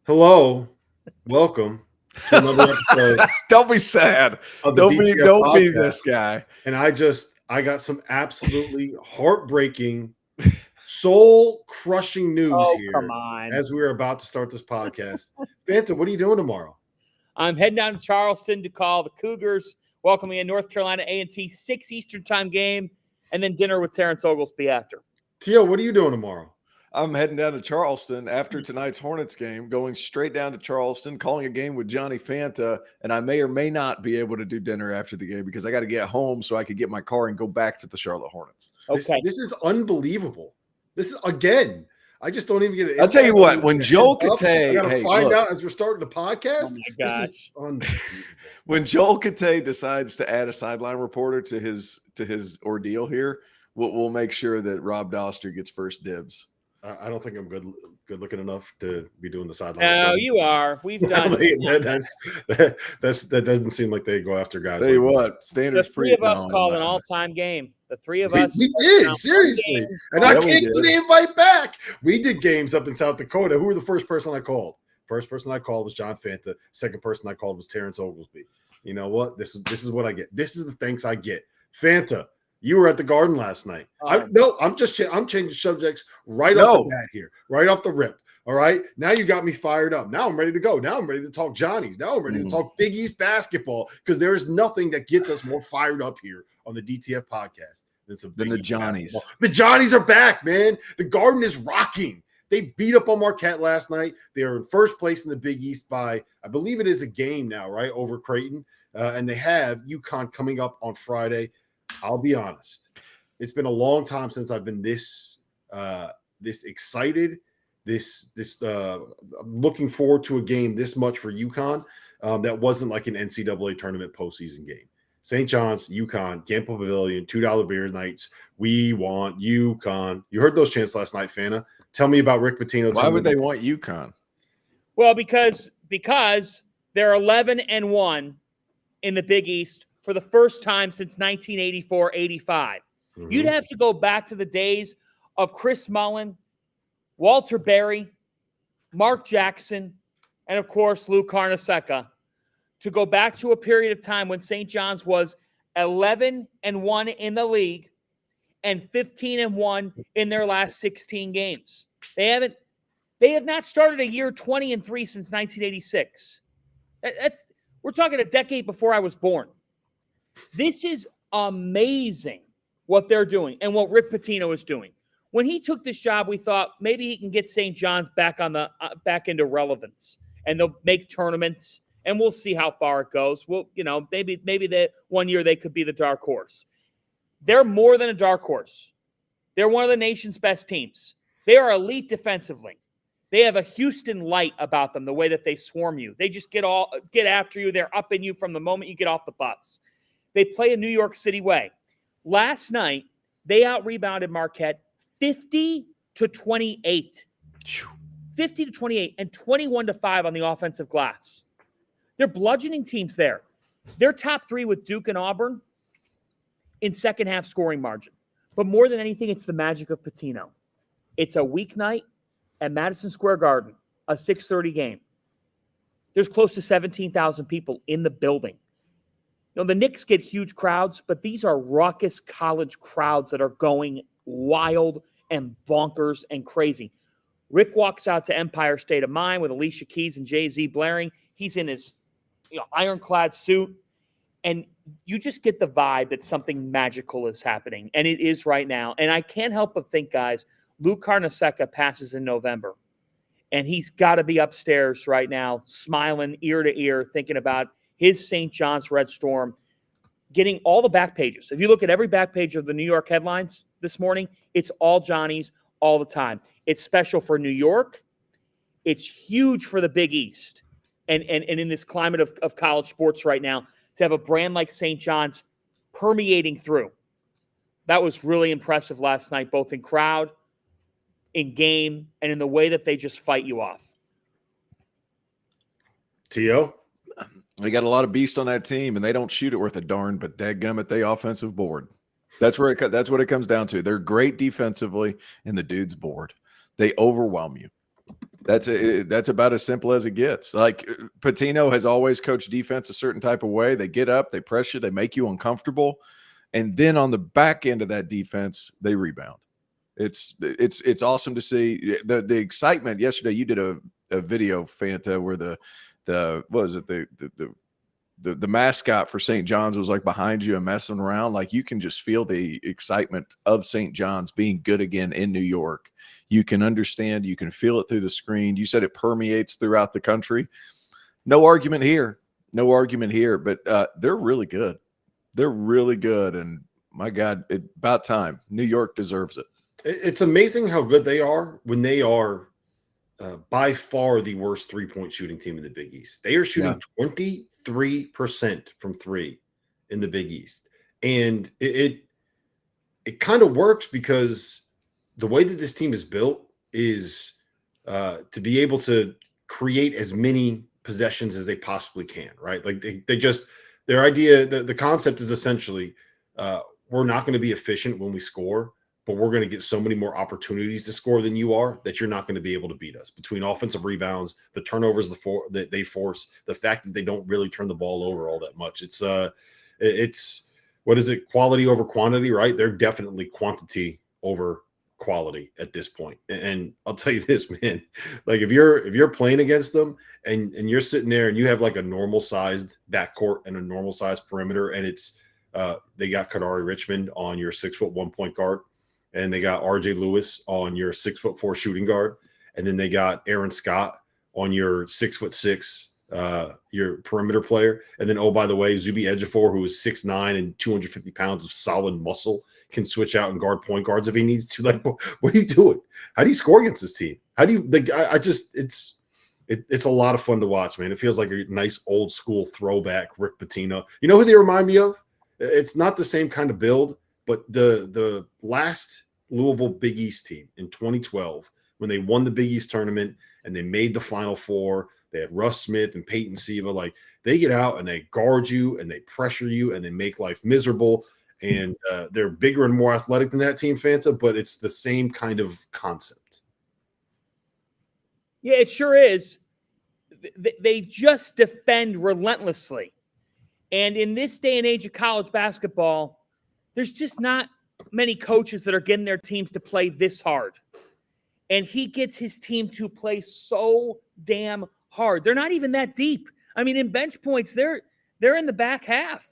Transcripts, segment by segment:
Hello, welcome to another episode Don't be sad. of the Don't DTF be podcast. this guy. And I got some absolutely heartbreaking, soul-crushing news Oh, here come on. as we are about to start this podcast. Fanta, what are you doing tomorrow? I'm heading down to Charleston to call the Cougars, welcoming in North Carolina A&T 6 Eastern time game, and then dinner with Terrence Oglesby after. Tio, what are you doing tomorrow? I'm heading down to Charleston after tonight's Hornets game, going straight down to Charleston, calling a game with Johnny Fanta, and I may or may not be able to do dinner after the game because I got to get home so I could get my car and go back to the Charlotte Hornets. Okay. This is unbelievable. This is, again, I just don't even get it. I'll tell you what, when Joel Katay, I got to hey, find look, out as we're starting the podcast. Oh, my This gosh. is unbelievable. when Joel Katay decides to add a sideline reporter to his ordeal here, we'll make sure that Rob Doster gets first dibs. I don't think I'm good looking enough to be doing the sideline. No, you are. We've done that doesn't seem like they go after guys. Tell you like what, the standards three of us no, called no, an no. all-time game. The three of We us. did, seriously. And Yeah, I we can't did. get the invite back. We did games up in South Dakota. Who were the first person I called? First person I called was John Fanta. Second person I called was Terrence Oglesby. You know what? This is what I get. This is the thanks I get. Fanta, you were at the Garden last night. I'm changing subjects right off the bat here, right off the rip. All right. Now you got me fired up. Now I'm ready to go. Now I'm ready to talk Johnnies. Now I'm ready to talk Big East basketball because there is nothing that gets us more fired up here on the DTF podcast than the Johnnies. Basketball. The Johnnies are back, man. The Garden is rocking. They beat up on Marquette last night. They are in first place in the Big East by, I believe it is a game now, right, over Creighton. And they have UConn coming up on Friday. I'll be honest. It's been a long time since I've been this excited, looking forward to a game this much for UConn. That wasn't like an NCAA tournament postseason game. St. John's, UConn, Gamble Pavilion, $2 beer nights. We want UConn. You heard those chants last night, Fana. Tell me about Rick Pitino. Why would they want UConn? Well, because they're 11-1 in the Big East for the first time since 1984-85. Mm-hmm. You'd have to go back to the days of Chris Mullen, Walter Berry, Mark Jackson, and, of course, Lou Carnesecca to go back to a period of time when St. John's was 11-1 in the league and 15-1 in their last 16 games. They have not started a year 20-3 since 1986. We're talking a decade before I was born. This is amazing what they're doing and what Rick Pitino is doing. When he took this job, we thought maybe he can get St. John's back on the back into relevance, and they'll make tournaments, and we'll see how far it goes. Well, maybe that one year they could be the dark horse. They're more than a dark horse. They're one of the nation's best teams. They are elite defensively. They have a Houston light about them, the way that they swarm you. They just get after you. They're up in you from the moment you get off the bus. They play a New York City way. Last night, they out-rebounded Marquette 50-28. 50-28 and 21-5 on the offensive glass. They're bludgeoning teams there. They're top three with Duke and Auburn in second half scoring margin. But more than anything, it's the magic of Pitino. It's a weeknight at Madison Square Garden, a 6:30 game. There's close to 17,000 people in the building. The Knicks get huge crowds, but these are raucous college crowds that are going wild and bonkers and crazy. Rick walks out to Empire State of Mind with Alicia Keys and Jay-Z blaring. He's in his ironclad suit, and you just get the vibe that something magical is happening, and it is right now. And I can't help but think, guys, Lou Carnesecca passes in November, and he's got to be upstairs right now, smiling ear to ear, thinking about his St. John's Red Storm, getting all the back pages. If you look at every back page of the New York headlines this morning, it's all Johnnies all the time. It's special for New York. It's huge for the Big East. And in this climate of college sports right now, to have a brand like St. John's permeating through. That was really impressive last night, both in crowd, in game, and in the way that they just fight you off. Tio? They got a lot of beast on that team, and they don't shoot it worth a darn, but dadgummit, they offensive board. That's what it comes down to. They're great defensively, and the dude's bored. They overwhelm you. That's about as simple as it gets. Like Pitino has always coached defense a certain type of way. They get up, they press you, they make you uncomfortable, and then on the back end of that defense, they rebound. It's awesome to see the excitement. Yesterday, you did a video, Fanta, where the what was it the mascot for St. John's was like behind you and messing around. Like you can just feel the excitement of St. John's being good again in New York. You can understand, you can feel it through the screen. You said it permeates throughout the country. No argument here. No argument here, but they're really good. They're really good. And my God, about time. New York deserves it. It's amazing how good they are when they are by far the worst three-point shooting team in the Big East. They are shooting 23% from three in the Big East. And it kind of works because the way that this team is built is to be able to create as many possessions as they possibly can, right? Like they just, their idea, the concept is essentially we're not going to be efficient when we score, but we're going to get so many more opportunities to score than you are that you're not going to be able to beat us. Between offensive rebounds, the turnovers that they force, the fact that they don't really turn the ball over all that much. It's what is it? Quality over quantity, right? They're definitely quantity over quality at this point. And I'll tell you this, man, like if you're playing against them and you're sitting there and you have like a normal sized backcourt and a normal sized perimeter, and it's they got Kadari Richmond on your 6'1" point guard, and they got RJ Lewis on your 6'4" shooting guard, and then they got Aaron Scott on your 6'6" your perimeter player, and then, oh, by the way, Zuby Ejiofor, who is 6'9" and 250 pounds of solid muscle, can switch out and guard point guards if he needs to. Like, what are you doing? How do you score against this team? How do you? It's a lot of fun to watch, man. It feels like a nice old school throwback Rick Pitino. You know who they remind me of? It's not the same kind of build, but the last Louisville Big East team in 2012, when they won the Big East tournament and they made the Final Four, they had Russ Smith and Peyton Siva. Like, they get out and they guard you and they pressure you and they make life miserable. And they're bigger and more athletic than that team, Fanta, but it's the same kind of concept. Yeah, it sure is. They just defend relentlessly. And in this day and age of college basketball, there's just not many coaches that are getting their teams to play this hard. And he gets his team to play so damn hard. They're not even that deep. I mean, in bench points, they're in the back half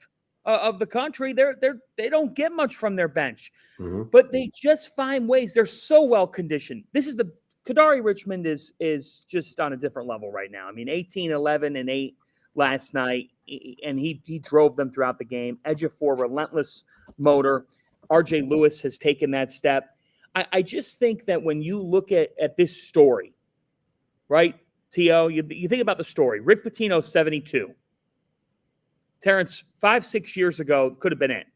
of the country. They don't get much from their bench. Mm-hmm. But they just find ways. They're so well conditioned. This is the Kadari Richmond is just on a different level right now. I mean, 18, 11, and 8 last night, and he drove them throughout the game. Ejiofor, relentless motor. RJ Lewis has taken that step. I just think that when you look at this story, right, T.O., you think about the story. Rick Pitino, 72. Terrence, 5-6 years ago, could have been it.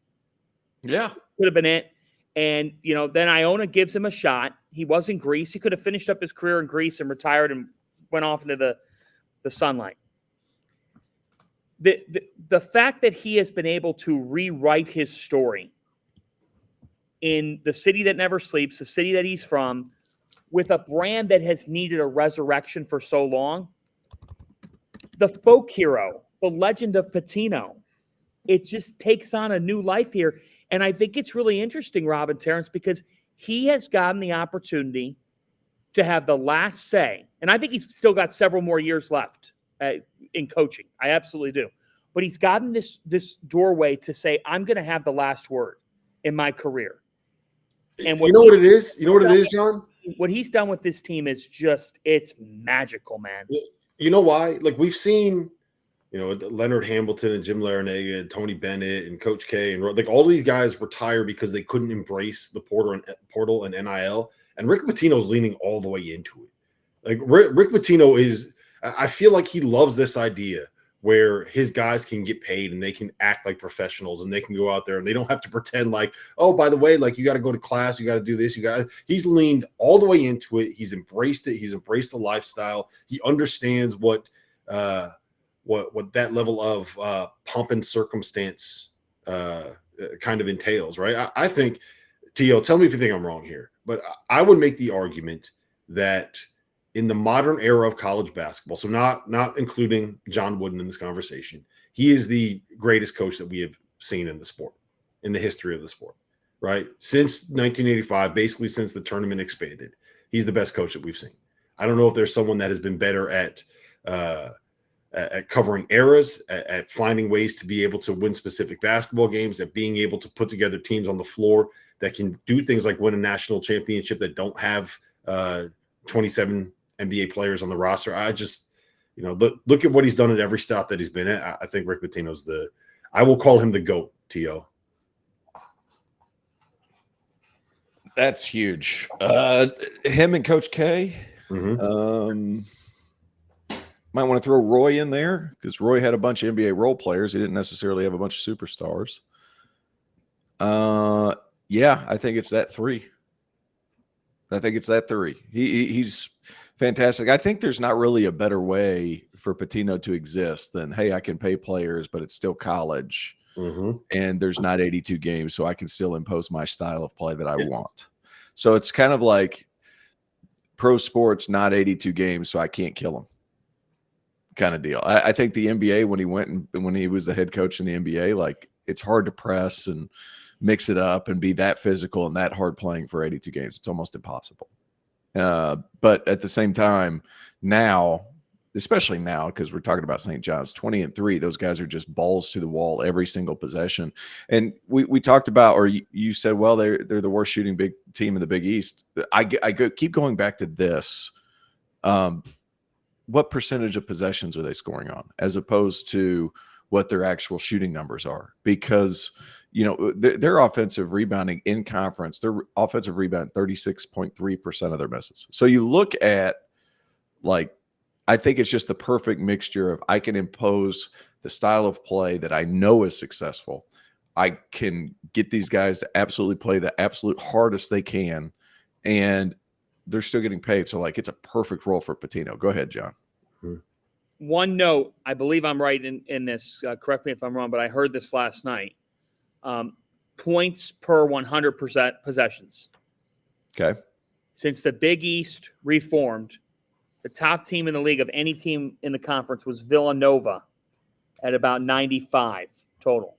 Yeah. Could have been it. And, then Iona gives him a shot. He was in Greece. He could have finished up his career in Greece and retired and went off into the sunlight. The fact that he has been able to rewrite his story in the city that never sleeps, the city that he's from, with a brand that has needed a resurrection for so long, the folk hero, the legend of Pitino, it just takes on a new life here. And I think it's really interesting, Rob and Terrence, because he has gotten the opportunity to have the last say. And I think he's still got several more years left in coaching. I absolutely do. But he's gotten this doorway to say, I'm going to have the last word in my career. And you know what it is? You know what it is, John? What he's done with this team is just, it's magical, man. You know why? Like, we've seen, Leonard Hamilton and Jim Larinaga and Tony Bennett and Coach K and like all these guys retire because they couldn't embrace the portal and NIL. And Rick Pitino's leaning all the way into it. Like Rick Pitino is, I feel like he loves this idea where his guys can get paid and they can act like professionals and they can go out there and they don't have to pretend like, oh, by the way, like you got to go to class, you got to do this, he's leaned all the way into it. He's embraced it. He's embraced the lifestyle. He understands what that level of pomp and circumstance kind of entails, right? I think, T.O., tell me if you think I'm wrong here, but I would make the argument that in the modern era of college basketball, so not including John Wooden in this conversation, he is the greatest coach that we have seen in the sport, in the history of the sport, right? Since 1985, basically since the tournament expanded, he's the best coach that we've seen. I don't know if there's someone that has been better at covering eras, at finding ways to be able to win specific basketball games, at being able to put together teams on the floor that can do things like win a national championship that don't have 27 NBA players on the roster. I just, look at what he's done at every stop that he's been at. I think Rick Pitino's I will call him the GOAT, T.O. That's huge. Him and Coach K. Mm-hmm. Might want to throw Roy in there because Roy had a bunch of NBA role players. He didn't necessarily have a bunch of superstars. Yeah, I think it's that three. He's fantastic. I think there's not really a better way for Pitino to exist than, hey, I can pay players, but it's still college. Mm-hmm. And there's not 82 games, so I can still impose my style of play that I want. So it's kind of like pro sports, not 82 games, so I can't kill them kind of deal. I think the NBA, when he was the head coach in the NBA, like, it's hard to press and mix it up and be that physical and that hard playing for 82 games. It's almost impossible. But at the same time, now, especially now, because we're talking about St. John's 20-3, those guys are just balls to the wall every single possession. And we talked about, or you said, well, they're the worst shooting big team in the Big East. I keep going back to this. What percentage of possessions are they scoring on, as opposed to what their actual shooting numbers are? Because their offensive rebounding in conference, their offensive rebound 36.3% of their misses. So you look at, like, I think it's just the perfect mixture of, I can impose the style of play that I know is successful. I can get these guys to absolutely play the absolute hardest they can, and they're still getting paid. So, like, it's a perfect role for Pitino. Go ahead, John. One note, I believe I'm right in this. Correct me if I'm wrong, but I heard this last night. Points per 100% possessions. Okay. Since the Big East reformed, the top team in the league of any team in the conference was Villanova at about 95 total.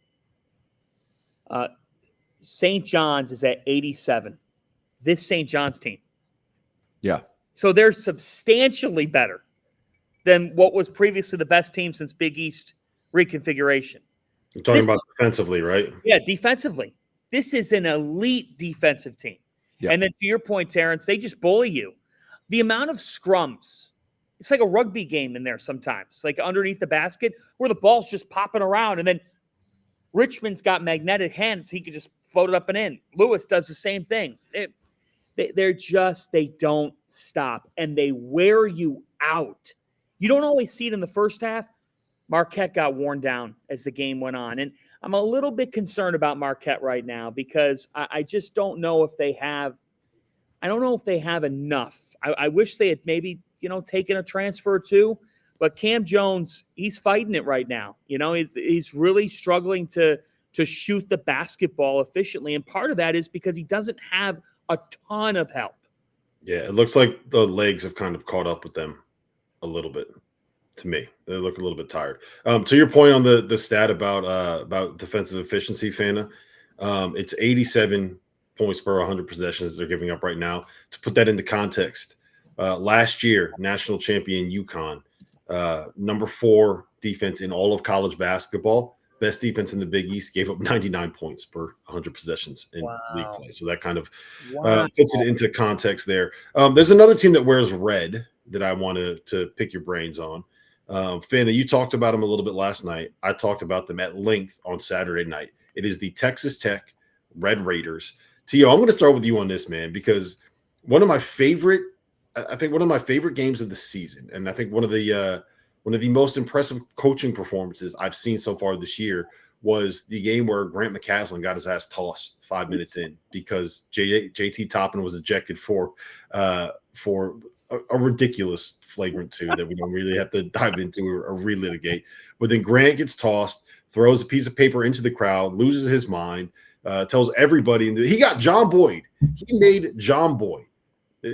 St. John's is at 87. This St. John's team. Yeah. So they're substantially better than what was previously the best team since Big East reconfiguration. You're talking about defensively, right? Yeah, defensively. This is an elite defensive team. Yeah. And then to your point, Terrence, they just bully you. The amount of scrums, it's like a rugby game in there sometimes, like underneath the basket where the ball's just popping around. And then Richmond's got magnetic hands. He could just float it up and in. Lewis does the same thing. They don't stop, and they wear you out. You don't always see it in the first half. Marquette got worn down as the game went on. And I'm a little bit concerned about Marquette right now because I just don't know if they have – I don't know if they have enough. I wish they had maybe, taken a transfer or two. But Cam Jones, he's fighting it right now. He's really struggling to shoot the basketball efficiently. And part of that is because he doesn't have a ton of help. Yeah, it looks like the legs have kind of caught up with them a little bit. To me, they look a little bit tired. To your point on the stat about defensive efficiency, Fana, it's 87 points per 100 possessions they're giving up right now. To put that into context, last year, national champion UConn, number 4 defense in all of college basketball, best defense in the Big East, gave up 99 points per 100 possessions in league play. So that kind of puts it into context there. There's another team that wears red that I wanted to pick your brains on. Fana, you talked about them a little bit last night. I talked about them at length on Saturday night. It is the Texas Tech Red Raiders. Tio, I'm going to start with you on this, man, because one of my favorite games of the season, and I think one of the most impressive coaching performances I've seen so far this year was the game where Grant McCaslin got his ass tossed 5 minutes in because JT Toppin was ejected for a ridiculous flagrant 2 that we don't really have to dive into or relitigate. But then Grant gets tossed, throws a piece of paper into the crowd, loses his mind, tells everybody. He got John Boyd. He made John Boyd.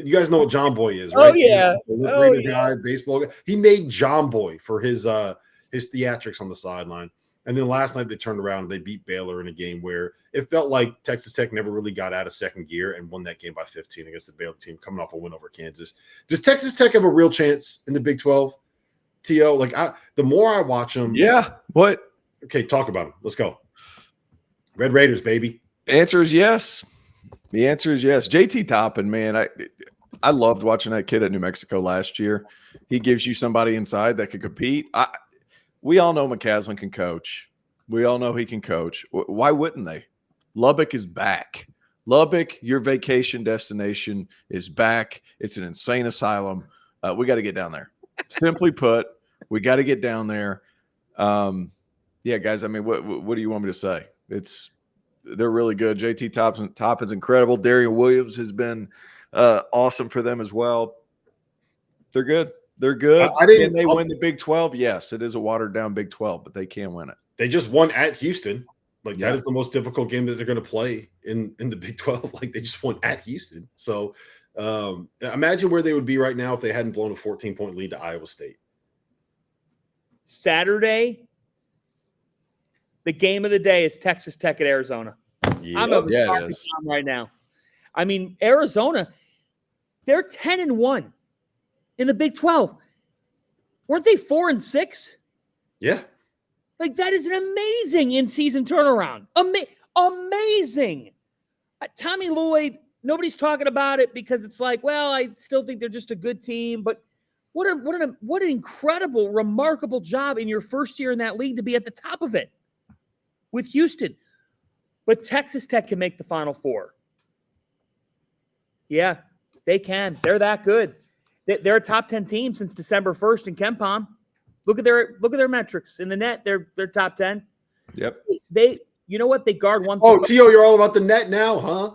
You guys know what John Boy is, Oh, right? yeah. The Oh, lip-reader guy, baseball guy. He made John Boy for his theatrics on the sideline. And then last night they turned around and they beat Baylor in a game where it felt like Texas Tech never really got out of second gear and won that game by 15 against the Baylor team coming off a win over Kansas. Does Texas Tech have a real chance in the Big 12? T.O., the more I watch them. Yeah. What? Okay, talk about them. Let's go. Red Raiders, baby. Answer is yes. The answer is yes. JT Toppin, man, I loved watching that kid at New Mexico last year. He gives you somebody inside that can compete. We all know McCaslin can coach. We all know he can coach. Why wouldn't they? Lubbock is back. Lubbock, your vacation destination, is back. It's an insane asylum. We got to get down there. Simply put, we got to get down there. Yeah, guys, I mean, what do you want me to say? They're really good. JT Toppin's incredible. Darian Williams has been awesome for them as well. They're good. They're good. Can they win the Big 12? Yes, it is a watered-down Big 12, but they can win it. They just won at Houston. That is the most difficult game that they're going to play in the Big 12. They just won at Houston. So imagine where they would be right now if they hadn't blown a 14-point lead to Iowa State. Saturday, the game of the day is Texas Tech at Arizona. Yeah. I'm right now. I mean, Arizona, they're 10-1 in the Big 12. Weren't they 4-6? Yeah. That is an amazing in-season turnaround. Amazing. Tommy Lloyd, nobody's talking about it because it's I still think they're just a good team. But what an incredible, remarkable job in your first year in that league to be at the top of it with Houston. But Texas Tech can make the Final Four. Yeah, they can. They're that good. They're a top 10 team since December 1st in KenPom. Look at their metrics in the net. They're top 10. Yep. You know what? They guard one. Oh, T.O., you're all about the net now, huh?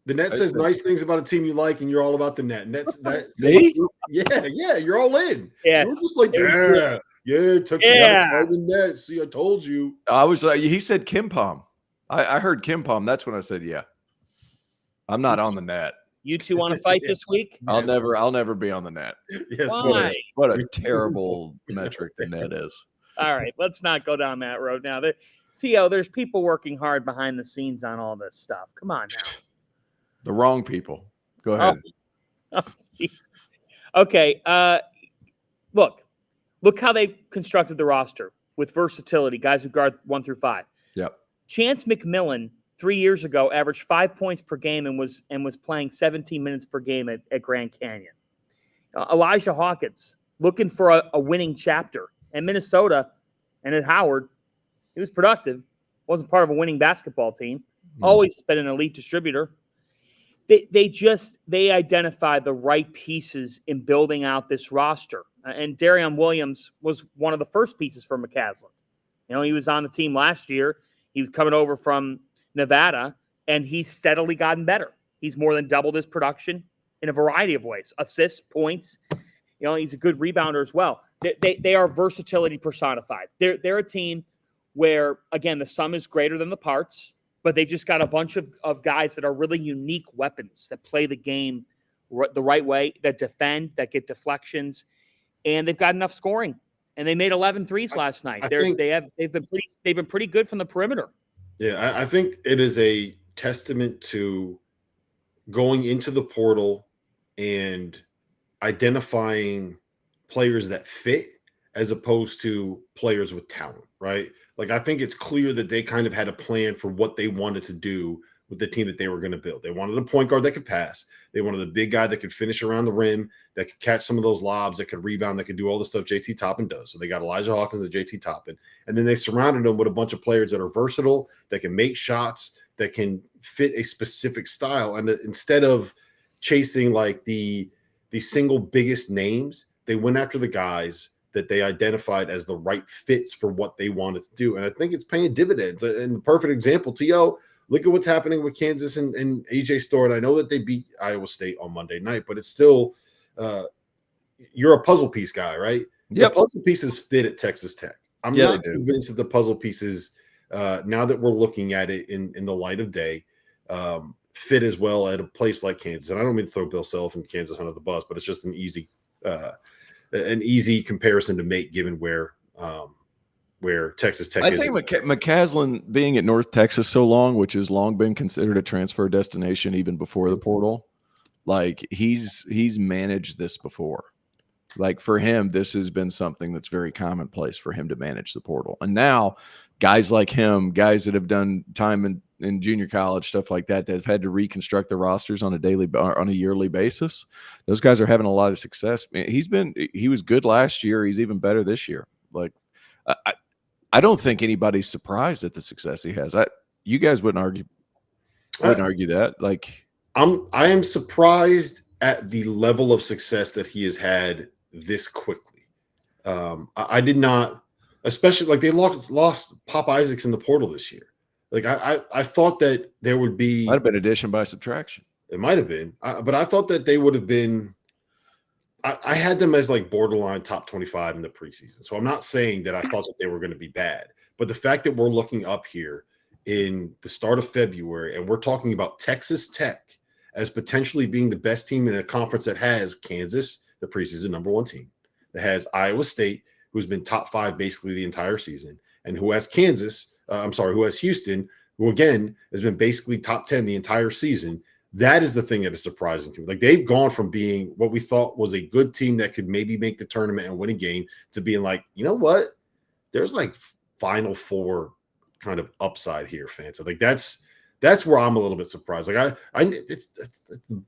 The net says nice things about a team you like, and you're all about the net. Yeah, you're all in. Yeah, you're just took the net. See, I told you. I was he said KenPom. I heard KenPom. That's when I said yeah. I'm not on the net. You two want to fight this week? I'll never be on the net. Yes. Why? What a terrible metric the net is. All right, let's not go down that road now. T.O., there's people working hard behind the scenes on all this stuff. Come on now. The wrong people. Go ahead. Okay. Look how they constructed the roster with versatility, guys who guard 1 through 5. Yep. Chance McMillan 3 years ago averaged 5 points per game and was playing 17 minutes per game at Grand Canyon. Elijah Hawkins looking for a winning chapter. And Minnesota and at Howard, he was productive. Wasn't part of a winning basketball team. Always been an elite distributor. They identified the right pieces in building out this roster. And Darian Williams was one of the first pieces for McCaslin. He was on the team last year. He was coming over from Nevada, and he's steadily gotten better. He's more than doubled his production in a variety of ways. Assists, points. He's a good rebounder as well. They are versatility personified. They're a team where, again, the sum is greater than the parts, but they've just got a bunch of guys that are really unique weapons that play the game the right way, that defend, that get deflections, and they've got enough scoring. And they made 11 threes last night. They've been pretty good from the perimeter. Yeah, I think it is a testament to going into the portal and identifying players that fit as opposed to players with talent, right? I think it's clear that they kind of had a plan for what they wanted to do with the team that they were going to build. They wanted a point guard that could pass. They wanted a big guy that could finish around the rim, that could catch some of those lobs, that could rebound, that could do all the stuff JT Toppin does. So they got Elijah Hawkins and JT Toppin. And then they surrounded them with a bunch of players that are versatile, that can make shots, that can fit a specific style. And instead of chasing the single biggest names, they went after the guys that they identified as the right fits for what they wanted to do. And I think it's paying dividends. And the perfect example, T.O., look at what's happening with Kansas and AJ Storr. And I know that they beat Iowa State on Monday night, but it's still you're a puzzle piece guy, right? Yep. The puzzle pieces fit at Texas Tech. I'm not convinced that the puzzle pieces, now that we're looking at it in the light of day, fit as well at a place like Kansas. And I don't mean to throw Bill Self and Kansas under the bus, but it's just an easy comparison to make given where Texas Tech is. I think McCaslin being at North Texas so long, which has long been considered a transfer destination even before the portal, like he's managed this before. Like for him, this has been something that's very commonplace for him to manage the portal. And now guys like him, guys that have done time in junior college, stuff like that, that have had to reconstruct the rosters on a yearly basis. Those guys are having a lot of success. Man, he was good last year. He's even better this year. Like I don't think anybody's surprised at the success he has. You guys wouldn't argue that. Like I am surprised at the level of success that he has had this quickly. I did not, especially like they lost Pop Isaacs in the portal this year. Like I thought that there would be might have been addition by subtraction. It might have been, but I thought that they would have been. I had them as like borderline top 25 in the preseason. So I'm not saying that I thought that they were going to be bad, but the fact that we're looking up here in the start of February and we're talking about Texas Tech as potentially being the best team in a conference that has Kansas, the preseason #1 team, that has Iowa State, who's been top 5 basically the entire season, and who has who has Houston, who again has been basically top 10 the entire season. That is the thing that is surprising to me. Like they've gone from being what we thought was a good team that could maybe make the tournament and win a game to being like, you know what? There's like Final Four kind of upside here, fans. So like that's where I'm a little bit surprised. Like it's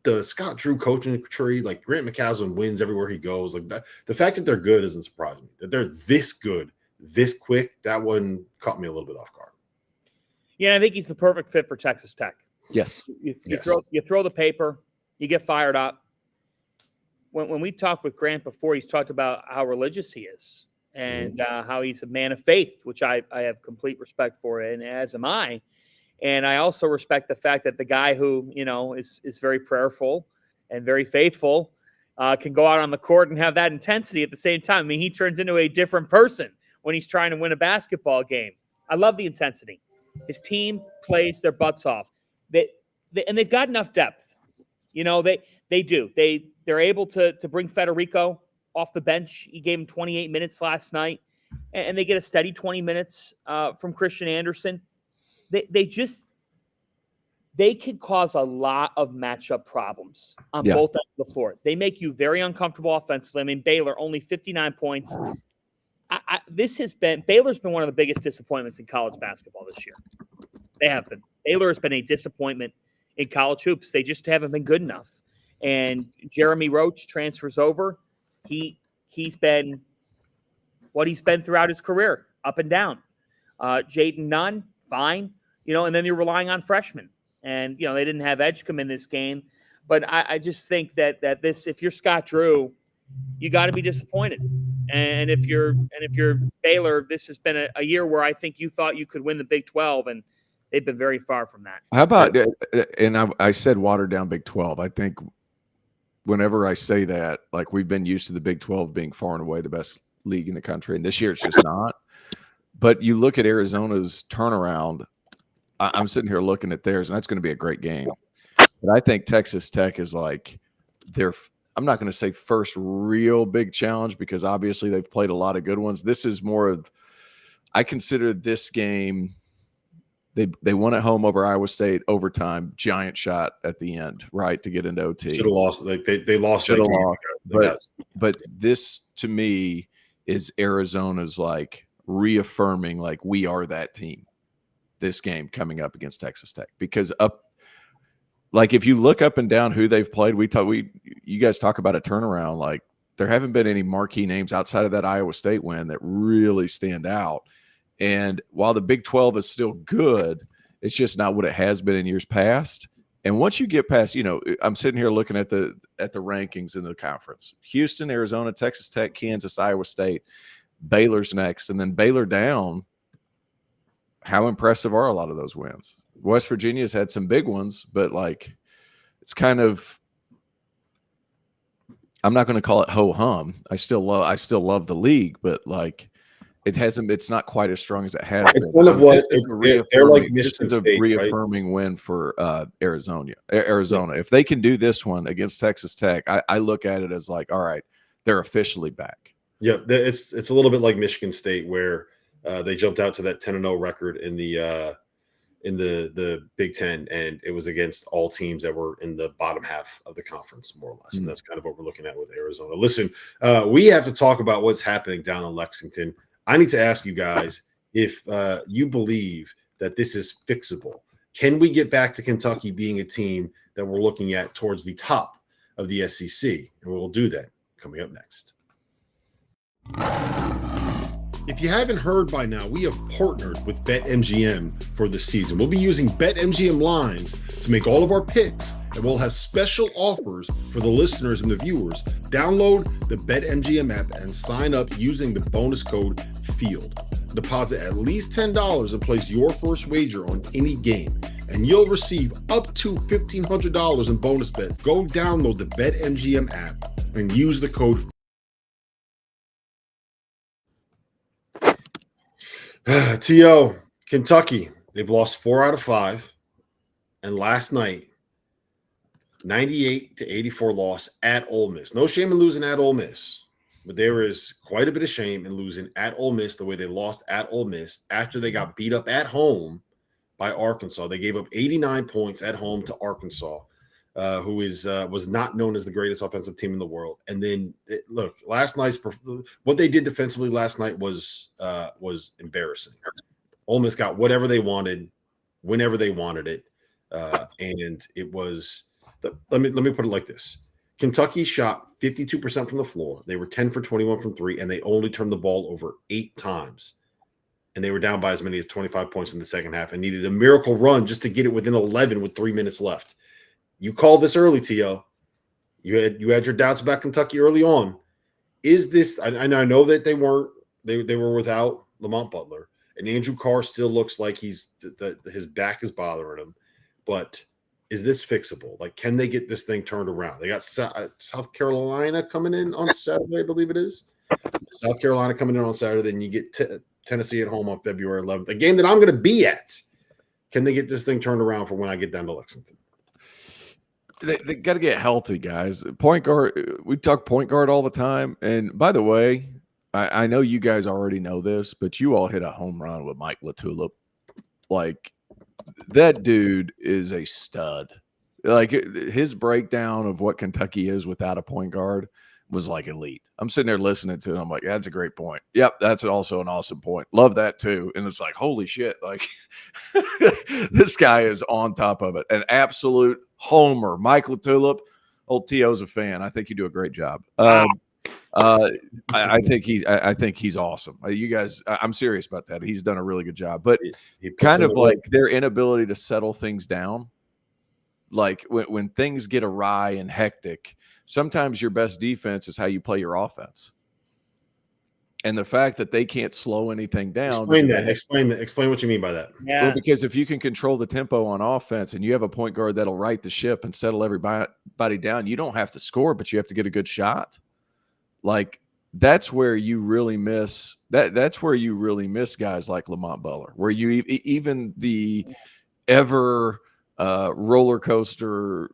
the Scott Drew coaching tree. Like Grant McCaslin wins everywhere he goes. Like that, the fact that they're good isn't surprising me. That they're this good, this quick, that one caught me a little bit off guard. Yeah, I think he's the perfect fit for Texas Tech. Yes. You throw the paper, you get fired up. When we talked with Grant before, he's talked about how religious he is and how he's a man of faith, which I have complete respect for, and as am I. And I also respect the fact that the guy who, is very prayerful and very faithful can go out on the court and have that intensity at the same time. I mean, he turns into a different person when he's trying to win a basketball game. I love the intensity. His team plays their butts off. And they've got enough depth. They do. They're able to bring Federico off the bench. He gave him 28 minutes last night, and they get a steady 20 minutes from Christian Anderson. They can cause a lot of matchup problems on both ends of the floor. They make you very uncomfortable offensively. I mean, Baylor only 59 points. Baylor's been one of the biggest disappointments in college basketball this year. They have been. Baylor has been a disappointment in college hoops. They just haven't been good enough. And Jeremy Roach transfers over. He's been what he's been throughout his career, up and down. Jaden Nunn, fine. And then you're relying on freshmen. And, they didn't have Edge come in this game. But I just think that this, if you're Scott Drew, you got to be disappointed. And if you're Baylor, this has been a year where I think you thought you could win the Big 12, and they've been very far from that. How about, and I said watered down Big 12. I think whenever I say that, like we've been used to the Big 12 being far and away the best league in the country, and this year it's just not. But you look at Arizona's turnaround, I'm sitting here looking at theirs, and that's going to be a great game. But I think Texas Tech is like I'm not going to say first real big challenge because obviously they've played a lot of good ones. This is more of, I consider this game, they won at home over Iowa State overtime, giant shot at the end, right, to get into OT. Should have lost. They lost. Should have lost. But this to me is Arizona's like reaffirming like we are that team. This game coming up against Texas Tech because like if you look up and down who they've played, you guys talk about a turnaround. Like there haven't been any marquee names outside of that Iowa State win that really stand out. And while the Big 12 is still good, it's just not what it has been in years past. And once you get past, I'm sitting here looking at the rankings in the conference: Houston, Arizona, Texas Tech, Kansas, Iowa State, Baylor's next, and then Baylor down. How impressive are a lot of those wins? West Virginia's had some big ones, but like it's kind of, I'm not going to call it ho hum. I still love the league, but like It's not quite as strong as it has It's been. none of what they're like This Michigan is a State, reaffirming win for Arizona. If they can do this one against Texas Tech, I look at it as like, all right, they're officially back. Yeah, it's a little bit like Michigan State, where they jumped out to that 10-0 record in the Big Ten, and it was against all teams that were in the bottom half of the conference, more or less. And that's kind of what we're looking at with Arizona. Listen, we have to talk about what's happening down in Lexington. I need to ask you guys if you believe that this is fixable. Can we get back to Kentucky being a team that we're looking at towards the top of the SEC? And we'll do that coming up next. If you haven't heard by now, we have partnered with BetMGM for the season. We'll be using BetMGM lines to make all of our picks, and we'll have special offers for the listeners and the viewers. Download the BetMGM app and sign up using the bonus code FIELD. Deposit at least $10 and place your first wager on any game, and you'll receive up to $1,500 in bonus bets. Go download the BetMGM app and use the code T.O. Kentucky, they've lost 4 out of 5. And last night, 98-84 loss at Ole Miss. No shame in losing at Ole Miss, but there is quite a bit of shame in losing at Ole Miss the way they lost at Ole Miss after they got beat up at home by Arkansas. They gave up 89 points at home to Arkansas, who was not known as the greatest offensive team in the world. And then, look, last night's what they did defensively last night was embarrassing. Ole Miss got whatever they wanted, whenever they wanted it, and it was. Let me put it like this: Kentucky shot 52% from the floor. They were 10 for 21 from 3, and they only turned the ball over 8 times. And they were down by as many as 25 points in the second half and needed a miracle run just to get it within 11 with 3 minutes left. You called this early, T.O. You had your doubts about Kentucky early on. Is this? I know that they were without Lamont Butler, and Andrew Carr still looks like his back is bothering him. But is this fixable? Like, can they get this thing turned around? They got South Carolina coming in on Saturday, I believe it is. South Carolina coming in on Saturday, then you get Tennessee at home on February 11th, a game that I'm going to be at. Can they get this thing turned around for when I get down to Lexington? They got to get healthy, guys. Point guard, we talk point guard all the time. And by the way, I know you guys already know this, but you all hit a home run with Mike LaTulip. Like, that dude is a stud. Like, his breakdown of what Kentucky is without a point guard was like elite. I'm sitting there listening to it. I'm like, that's a great point. Yep, that's also an awesome point. Love that too. And it's like, holy shit. Like, this guy is on top of it. An absolute homer. Mike LaTulip, old T.O.'s a fan. I think you do a great job. I think he's awesome. You guys, I'm serious about that. He's done a really good job. But He kind of like their inability to settle things down. Like when things get awry and hectic, sometimes your best defense is how you play your offense. And the fact that they can't slow anything down. Explain what you mean by that. Yeah. Well, because if you can control the tempo on offense and you have a point guard that'll right the ship and settle everybody down, you don't have to score, but you have to get a good shot. Like, that's where you really miss that's where you really miss guys like Lamont Butler, where you even the ever roller coaster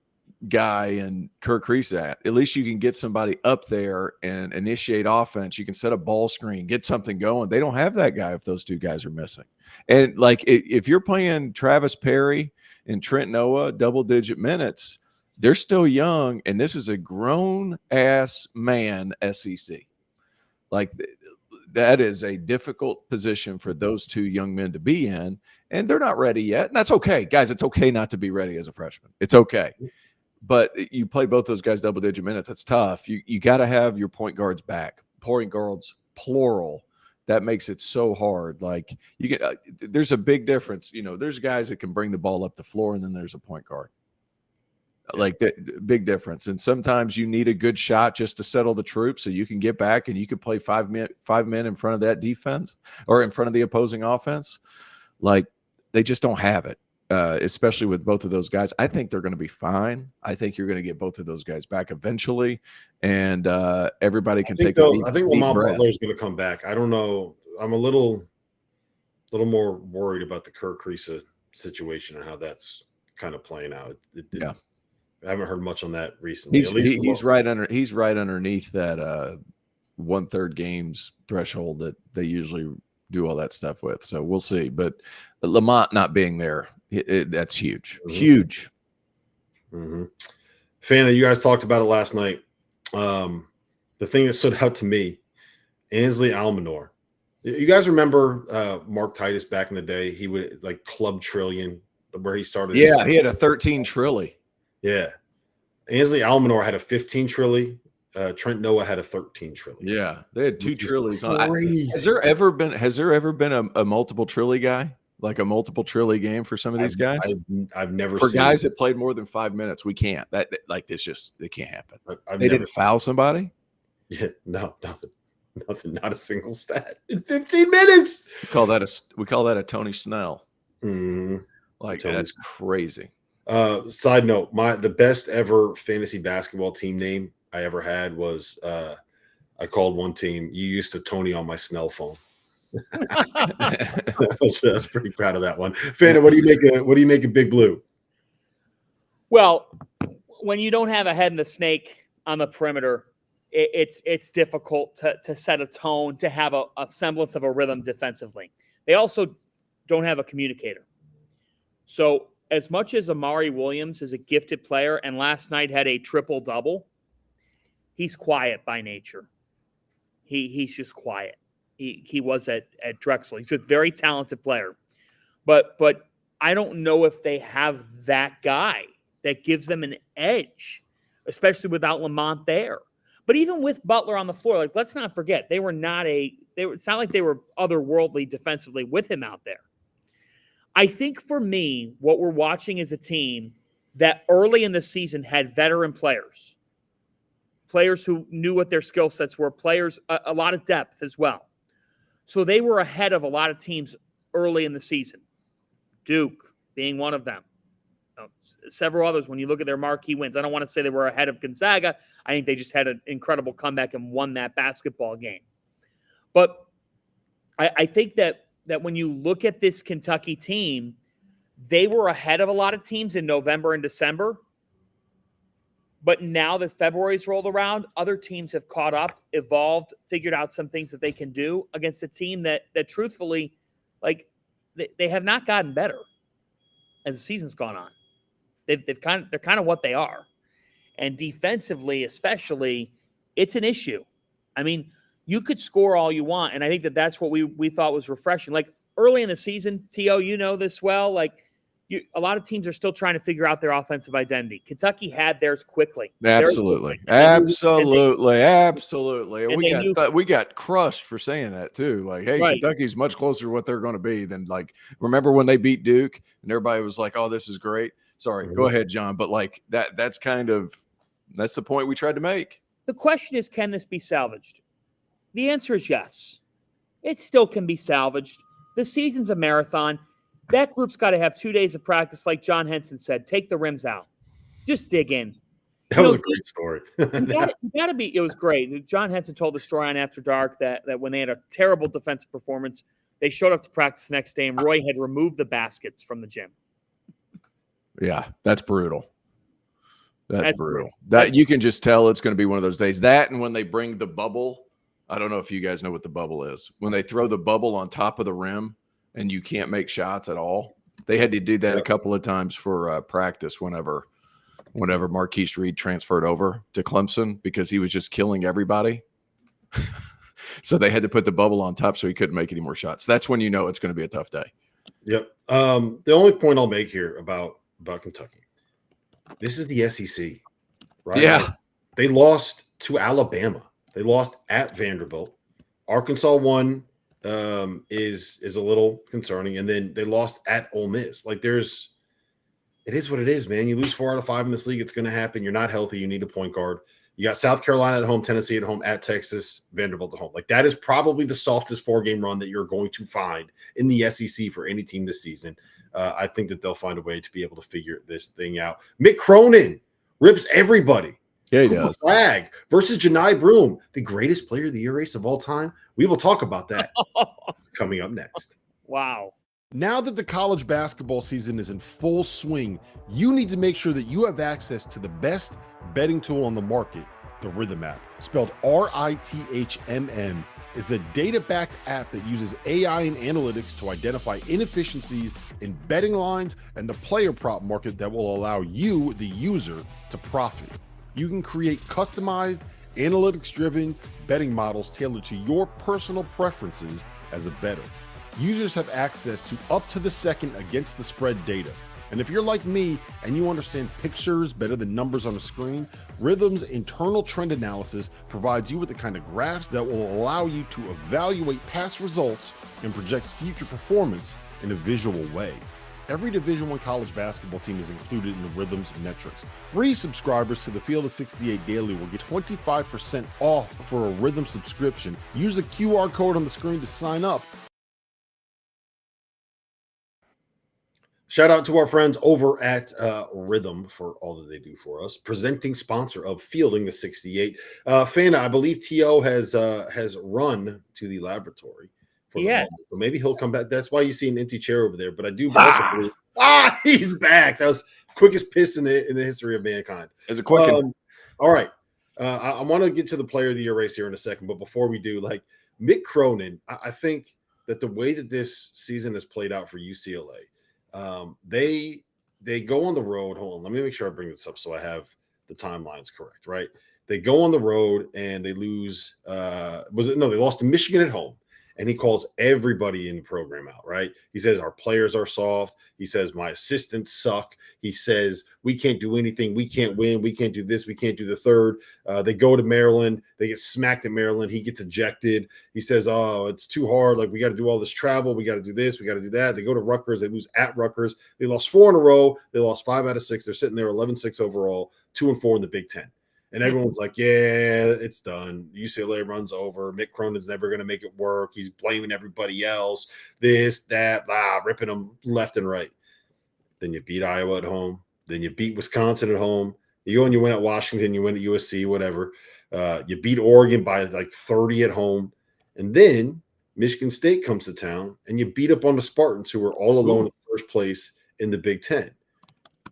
guy and Kirk Creasat, at least you can get somebody up there and initiate offense. You can set a ball screen, get something going. They don't have that guy if those two guys are missing. And like, if you're playing Travis Perry and Trent Noah double-digit minutes, they're still young, and this is a grown-ass man SEC. Like, that is a difficult position for those two young men to be in, and they're not ready yet. And that's okay. Guys, it's okay not to be ready as a freshman. It's okay. But you play both those guys double-digit minutes. That's tough. You got to have your point guards back. Point guards, plural. That makes it so hard. Like, you get there's a big difference. You know, there's guys that can bring the ball up the floor, and then there's a point guard. Like, that big difference. And sometimes you need a good shot just to settle the troops so you can get back and you can play five men in front of that defense or in front of the opposing offense. Like, they just don't have it, especially with both of those guys. I think they're going to be fine. I think you're going to get both of those guys back eventually, and everybody can take a deep I think Lamont breath. Butler is going to come back. I don't know. I'm a little more worried about the Kerr Kriisa situation and how that's kind of playing out. Yeah. I haven't heard much on that recently. He's right underneath that 1/3 games threshold that they usually do all that stuff with. So we'll see. But Lamont not being there, that's huge. Mm-hmm. Huge. Mm-hmm. Fana, you guys talked about it last night. The thing that stood out to me, Ansley Almanor. You guys remember Mark Titus back in the day? He would like Club Trillion, where he started. Yeah, he had a 13 trilly. Yeah. Ansley Almanor had a 15 trilly. Trent Noah had a 13 trilly. Yeah, they had 2 trillies. Crazy. Has there ever been a multiple trilly guy? Like a multiple trilly game for some of these guys? I've never for seen guys it. that played more than 5 minutes. We can't. It can't happen. I've They never didn't foul somebody? Yeah, no, nothing, not a single stat in 15 minutes. We call that a Tony Snell. Mm, Like Tony that's crazy. Side note, the best ever fantasy basketball team name I ever had was I called one team, "You used to Tony on my Snell phone." I was pretty proud of that one. Fana, what do you make of Big Blue? Well, when you don't have a head and a snake on the perimeter, it's difficult to set a tone, to have a semblance of a rhythm defensively. They also don't have a communicator. So as much as Amari Williams is a gifted player and last night had a triple-double, he's quiet by nature. He's just quiet. He was at Drexel. He's a very talented player. But I don't know if they have that guy that gives them an edge, especially without Lamont there. But even with Butler on the floor, like let's not forget, it's not like they were otherworldly defensively with him out there. I think for me, what we're watching is a team that early in the season had veteran players who knew what their skill sets were, players, a lot of depth as well. So they were ahead of a lot of teams early in the season. Duke being one of them. Several others, when you look at their marquee wins, I don't want to say they were ahead of Gonzaga. I think they just had an incredible comeback and won that basketball game. But I think that when you look at this Kentucky team, they were ahead of a lot of teams in November and December. But now that February's rolled around, other teams have caught up, evolved, figured out some things that they can do against a team that truthfully, like, they have not gotten better as the season's gone on. They're kind of what they are. And defensively, especially, it's an issue. I mean, you could score all you want, and I think that's what we thought was refreshing. Like, early in the season, T.O., you know this well, like, a lot of teams are still trying to figure out their offensive identity. Kentucky had theirs quickly. Absolutely. We got crushed for saying that too. Like, hey, right. Kentucky's much closer to what they're going to be than, like, remember when they beat Duke and everybody was like, oh, this is great. Sorry, go ahead, John. But like that's the point we tried to make. The question is, can this be salvaged? The answer is yes. It still can be salvaged. The season's a marathon. That group's got to have 2 days of practice, like John Henson said. Take the rims out. Just dig in. That was a great story. It was great. John Henson told the story on After Dark that when they had a terrible defensive performance, they showed up to practice the next day, and Roy had removed the baskets from the gym. Yeah, that's brutal. That's brutal. You can just tell it's going to be one of those days. That, and when they bring the bubble, I don't know if you guys know what the bubble is. When they throw the bubble on top of the rim and you can't make shots at all. They had to do that a couple of times for practice whenever Marquise Reed transferred over to Clemson, because he was just killing everybody. So they had to put the bubble on top so he couldn't make any more shots. That's when you know it's going to be a tough day. Yep. The only point I'll make here about Kentucky, this is the SEC, right? Yeah. They lost to Alabama. They lost at Vanderbilt. Arkansas won. Is a little concerning, and then they lost at Ole Miss. Like, it is what it is, man. You lose 4 out of 5 in this league, it's going to happen. You're not healthy. You need a point guard. You got South Carolina at home, Tennessee at home, at Texas, Vanderbilt at home. Like, that is probably the softest 4-game run that you're going to find in the SEC for any team this season. I think that they'll find a way to be able to figure this thing out. Mick Cronin rips everybody. Yeah, he Cooper does. Flagg versus Johni Broome, the greatest player of the year race of all time. We will talk about that coming up next. Wow. Now that the college basketball season is in full swing, you need to make sure that you have access to the best betting tool on the market, the Rhythm app. Spelled RITHMM, is a data-backed app that uses AI and analytics to identify inefficiencies in betting lines and the player prop market that will allow you, the user, to profit. You can create customized, analytics-driven betting models tailored to your personal preferences as a bettor. Users have access to up-to-the-second against-the-spread data. And if you're like me and you understand pictures better than numbers on a screen, Rhythm's internal trend analysis provides you with the kind of graphs that will allow you to evaluate past results and project future performance in a visual way. Every Division I college basketball team is included in the Rhythm's metrics. Free subscribers to the Field of 68 Daily will get 25% off for a Rhythm subscription. Use the QR code on the screen to sign up. Shout out to our friends over at Rhythm for all that they do for us. Presenting sponsor of Fielding the 68. Fana, I believe T.O. has run to the laboratory. Yes. So maybe he'll come back. That's why you see an empty chair over there. But I do also believe, he's back. That was quickest piss in the history of mankind. As a quick all right. I want to get to the player of the year race here in a second. But before we do, like Mick Cronin, I think that the way that this season has played out for UCLA, they go on the road. Hold on, let me make sure I bring this up so I have the timelines correct, right? They go on the road and they lose. They lost to Michigan at home. And he calls everybody in the program out, right? He says, our players are soft. He says, my assistants suck. He says, we can't do anything. We can't win. We can't do this. We can't do the third. They go to Maryland. They get smacked at Maryland. He gets ejected. He says, oh, it's too hard. Like, we got to do all this travel. We got to do this. We got to do that. They go to Rutgers. They lose at Rutgers. They lost 4 in a row. They lost 5 out of 6. They're sitting there 11-6 overall, 2-4 in the Big Ten. And everyone's like, yeah, it's done. UCLA runs over. Mick Cronin's never going to make it work. He's blaming everybody else. This, that, blah, ripping them left and right. Then you beat Iowa at home. Then you beat Wisconsin at home. You go and you win at Washington. You win at USC, whatever. You beat Oregon by like 30 at home. And then Michigan State comes to town, and you beat up on the Spartans, who were all alone in first place in the Big Ten.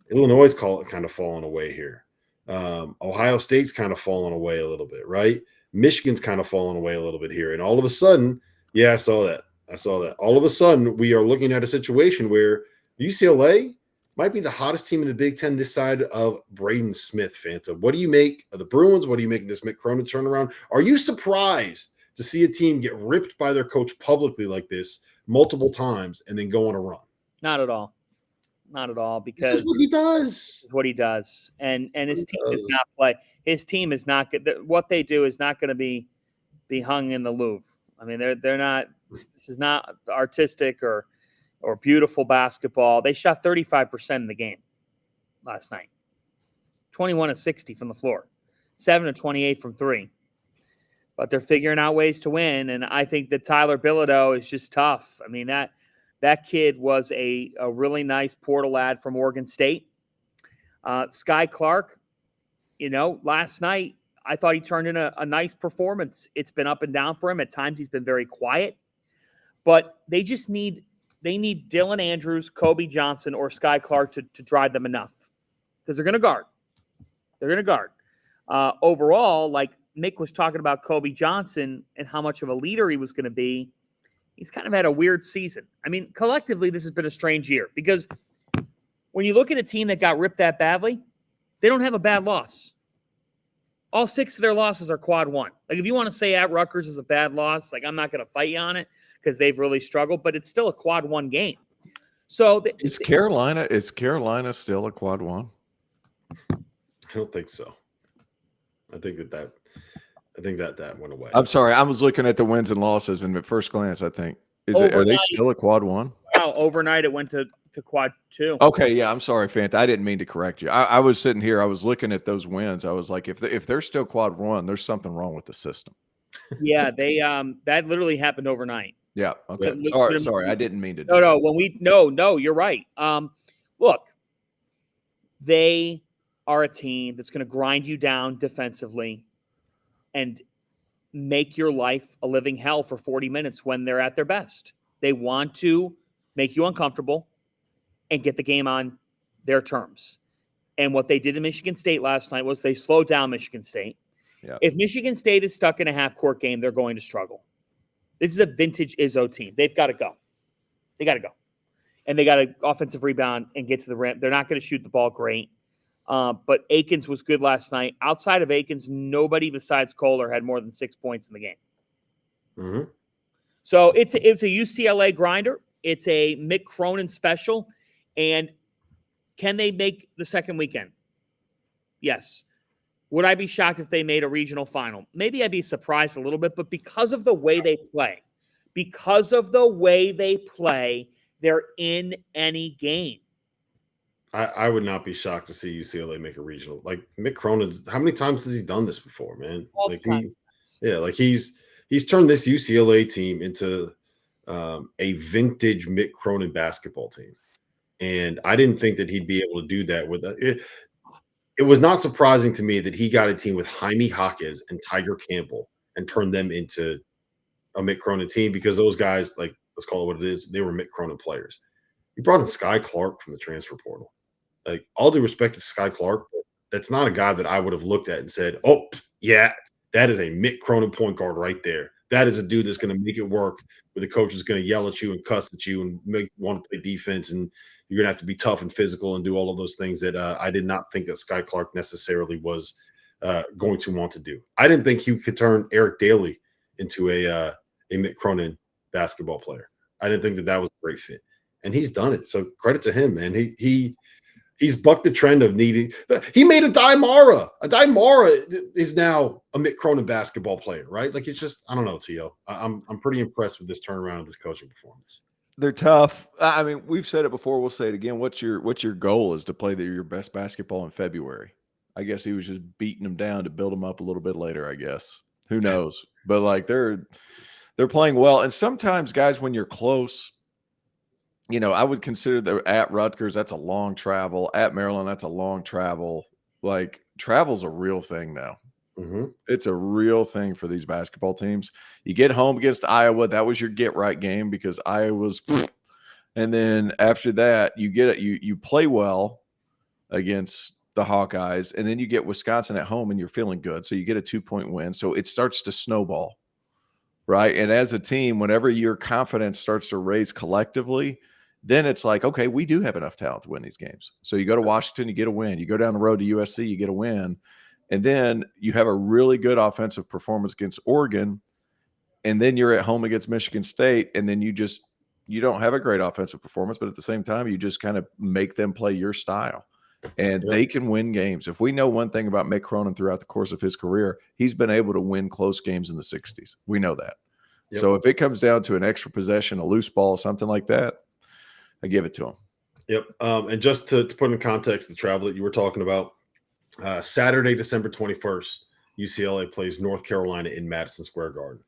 Illinois is kind of falling away here. Ohio State's kind of fallen away a little bit, right? Michigan's kind of fallen away a little bit here. And all of a sudden, I saw that. All of a sudden, we are looking at a situation where UCLA might be the hottest team in the Big Ten this side of Braden Smith, Fanta. What do you make of the Bruins? What do you make of this Mick Cronin turnaround? Are you surprised to see a team get ripped by their coach publicly like this multiple times and then go on a run? Not at all. Not at all, because this is what he does. This is what he does, and his team does not play. His team is not good. What they do is not going to be hung in the Louvre. I mean, they're not. This is not artistic or beautiful basketball. They shot 35% in the game last night, 21-60 from the floor, 7-28 from 3. But they're figuring out ways to win, and I think that Tyler Bilodeau is just tough. I mean, that kid was a really nice portal lad from Oregon State. Sky Clark, last night, I thought he turned in a nice performance. It's been up and down for him. At times he's been very quiet. But they just need Dylan Andrews, Kobe Johnson, or Sky Clark to drive them enough. Because they're going to guard. They're going to guard. Overall, like Mick was talking about Kobe Johnson and how much of a leader he was going to be, he's kind of had a weird season. I mean, collectively, this has been a strange year because when you look at a team that got ripped that badly, they don't have a bad loss. All 6 of their losses are quad 1. Like, if you want to say at Rutgers is a bad loss, like, I'm not going to fight you on it because they've really struggled, but it's still a quad 1 game. So is Carolina still a quad 1? I don't think so. I think that went away. I'm sorry. I was looking at the wins and losses, and at first glance, I think are they still a quad 1? Wow, overnight it went to quad 2. Okay, yeah. I'm sorry, Fanta. I didn't mean to correct you. I was sitting here. I was looking at those wins. I was like, if they're still quad 1, there's something wrong with the system. Yeah, they that literally happened overnight. Yeah. Okay. Sorry. I didn't mean to. No. You're right. Look, they are a team that's going to grind you down defensively and make your life a living hell for 40 minutes when they're at their best. They want to make you uncomfortable and get the game on their terms. And what they did in Michigan State last night was they slowed down Michigan State. Yeah. If Michigan State is stuck in a half-court game, they're going to struggle. This is a vintage Izzo team. They've got to go. They got to go. And they got to offensive rebound and get to the rim. They're not going to shoot the ball great. But Akins was good last night. Outside of Akins, nobody besides Kohler had more than 6 points in the game. Mm-hmm. So it's a UCLA grinder. It's a Mick Cronin special. And can they make the second weekend? Yes. Would I be shocked if they made a regional final? Maybe I'd be surprised a little bit, but because of the way they play, they're in any game. I would not be shocked to see UCLA make a regional. Like Mick Cronin, how many times has he done this before, man? He's turned this UCLA team into a vintage Mick Cronin basketball team. And I didn't think that he'd be able to do that with it. It was not surprising to me that he got a team with Jaime Jaquez and Tiger Campbell and turned them into a Mick Cronin team, because those guys, like, let's call it what it is, they were Mick Cronin players. He brought in Sky Clark from the transfer portal. Like, all due respect to Sky Clark, that's not a guy that I would have looked at and said, oh, yeah, that is a Mick Cronin point guard right there. That is a dude that's going to make it work, where the coach is going to yell at you and cuss at you and make you want to play defense, and you're going to have to be tough and physical and do all of those things that I did not think that Sky Clark necessarily was going to want to do. I didn't think he could turn Eric Daly into a Mick Cronin basketball player. I didn't think that was a great fit, and he's done it. So credit to him, man. He's bucked the trend of needing. He made a Daimara. A Daimara is now a Mick Cronin basketball player, right? Like, it's just, I don't know, T.O. I'm pretty impressed with this turnaround of this coaching performance. They're tough. I mean, we've said it before. We'll say it again. What's your goal is to play your best basketball in February. I guess he was just beating them down to build them up a little bit later, I guess. Who knows? But, like, they're playing well. And sometimes, guys, when you're close, you know, I would consider that at Rutgers, that's a long travel. At Maryland, that's a long travel. Like, travel's a real thing now. Mm-hmm. It's a real thing for these basketball teams. You get home against Iowa. That was your get-right game because Iowa's – and then after that, you play well against the Hawkeyes, and then you get Wisconsin at home, and you're feeling good. So you get a 2-point win. So it starts to snowball, right? And as a team, whenever your confidence starts to raise collectively – then it's like, okay, we do have enough talent to win these games. So you go to Washington, you get a win. You go down the road to USC, you get a win. And then you have a really good offensive performance against Oregon. And then you're at home against Michigan State. And then you don't have a great offensive performance, but at the same time, you just kind of make them play your style. And they can win games. If we know one thing about Mick Cronin throughout the course of his career, he's been able to win close games in the 60s. We know that. Yep. So if it comes down to an extra possession, a loose ball, something like that, I give it to him. Yep. And just to put in context the travel that you were talking about, Saturday, December 21st, UCLA plays North Carolina in Madison Square Garden.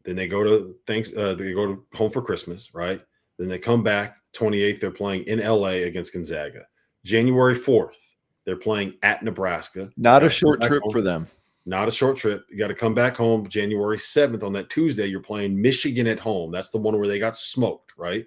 Then they go to home for Christmas, right? Then they come back 28th. They're playing in LA against Gonzaga. January 4th, they're playing at Nebraska. Not a short trip for them. Not a short trip. You got to come back home January 7th. On that Tuesday, you're playing Michigan at home. That's the one where they got smoked, right?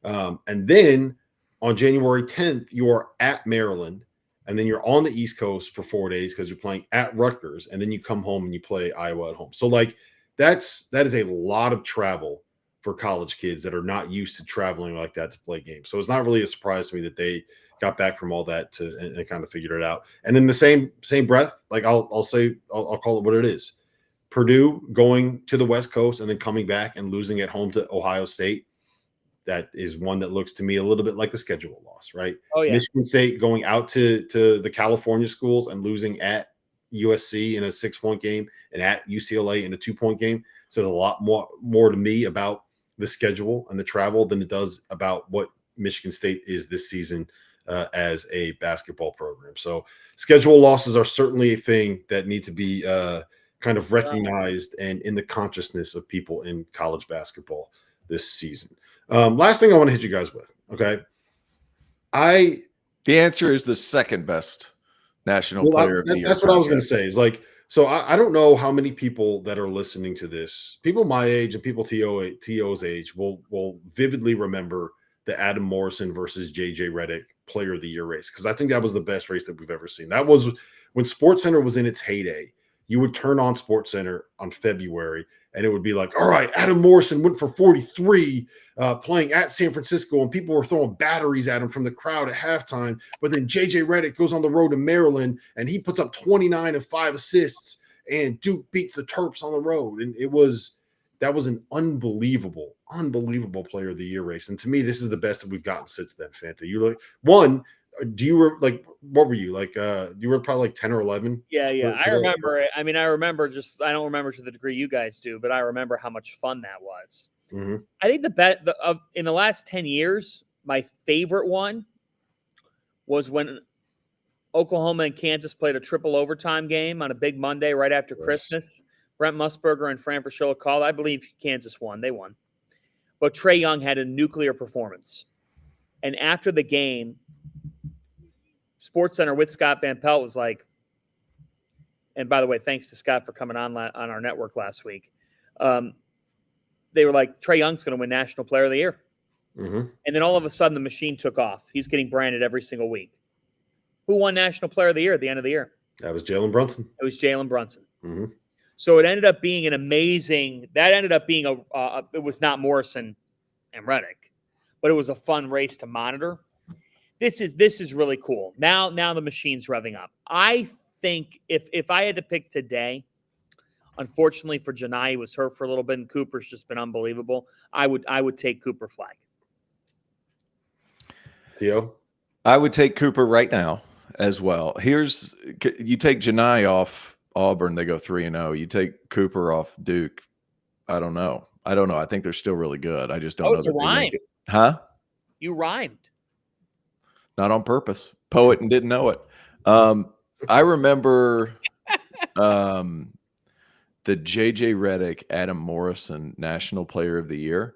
And then on January 10th, you are at Maryland, and then you're on the East Coast for 4 days because you're playing at Rutgers, and then you come home and you play Iowa at home. So, like, that is a lot of travel for college kids that are not used to traveling like that to play games. So it's not really a surprise to me that they got back from all that and kind of figured it out. And in the same breath, like I'll call it what it is. Purdue going to the West Coast and then coming back and losing at home to Ohio State. That is one that looks to me a little bit like a schedule loss, right? Oh, yeah. Michigan State going out to the California schools and losing at USC in a 6-point game and at UCLA in a 2-point game says a lot more to me about the schedule and the travel than it does about what Michigan State is this season as a basketball program. So schedule losses are certainly a thing that need to be kind of recognized and in the consciousness of people in college basketball this season. Last thing I want to hit you guys with, okay? The answer is the second best National Player of the Year. That's what I was going to say. Is like, so I don't know how many people that are listening to this, people my age and people TO's age, will vividly remember the Adam Morrison versus JJ Redick Player of the Year race, because I think that was the best race that we've ever seen. That was when SportsCenter was in its heyday. You would turn on SportsCenter on February, and it would be like, all right, Adam Morrison went for 43 playing at San Francisco, and people were throwing batteries at him from the crowd at halftime. But then JJ Redick goes on the road to Maryland, and he puts up 29 and 5 assists, and Duke beats the Terps on the road. And that was an unbelievable Player of the Year race. And to me, this is the best that we've gotten since then, Fanta. You like one. Do you like, what were you like? You were probably like 10 or 11. Yeah. I remember it. I mean, I remember I don't remember to the degree you guys do, but I remember how much fun that was. Mm-hmm. I think in the last 10 years, my favorite one was when Oklahoma and Kansas played a triple overtime game on a big Monday right after Christmas. Brent Musburger and Fran Fraschilla called. I believe Kansas won. They won. But Trae Young had a nuclear performance. And after the game, SportsCenter with Scott Van Pelt was like, and by the way, thanks to Scott for coming on our network last week. They were like, Trae Young's going to win National Player of the Year. Mm-hmm. And then all of a sudden, the machine took off. He's getting branded every single week. Who won National Player of the Year at the end of the year? That was Jalen Brunson. It was Jalen Brunson. Mm-hmm. So it ended up being it was not Morrison and Redick, but it was a fun race to monitor. This is really cool. Now the machine's revving up. I think if I had to pick today, unfortunately for Johni, he was hurt for a little bit, and Cooper's just been unbelievable. I would take Cooper Flag. Theo? I would take Cooper right now as well. You take Johni off Auburn, they go 3-0. You take Cooper off Duke. I don't know. I think they're still really good. I just don't know. It's a rhyme. Huh? You rhymed. Not on purpose. Poet and didn't know it. I remember the JJ Redick, Adam Morrison National Player of the Year.